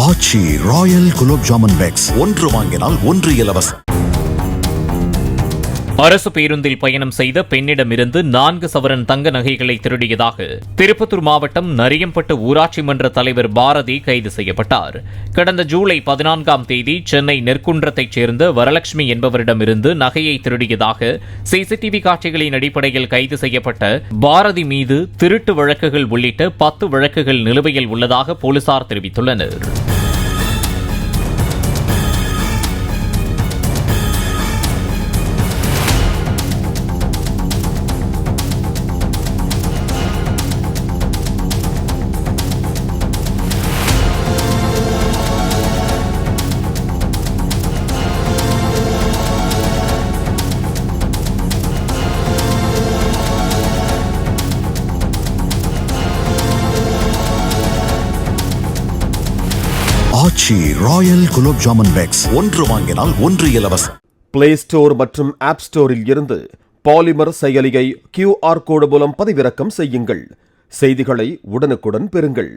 ஆச்சி Royal gulab jamun packs ஒன்று வாங்கினால் ஒன்று இலவசம். அரசு பேருந்தில் பயணம் செய்த பெண்ணிடமிருந்து 4 சவரன் தங்க நகைகளை திருடியதாக திருப்பத்தூர் மாவட்டம் நரியம்பட்டு ஊராட்சி மன்ற தலைவர் பாரதி கைது செய்யப்பட்டார். கடந்த ஜூலை 14ஆம் தேதி சென்னை நெற்குன்றத்தைச் சேர்ந்த வரலட்சுமி என்பவரிடமிருந்து நகையை திருடியதாக சிசிடிவி காட்சிகளின் அடிப்படையில் கைது செய்யப்பட்ட பாரதி மீது திருட்டு வழக்குகள் உள்ளிட்ட 10 வழக்குகள் நிலுவையில் உள்ளதாக போலீசார் தெரிவித்துள்ளனர். ஆச்சி ராயல் குலோப் ஜாமுன் பேக்ஸ் ஒன்று வாங்கினால் ஒன்று இலவசம். பிளே ஸ்டோர் மற்றும் ஆப் ஸ்டோரில் இருந்து பாலிமர் செயலியை QR கோடு மூலம் பதிவிறக்கம் செய்யுங்கள். செய்திகளை உடனுக்குடன் பெறுங்கள்.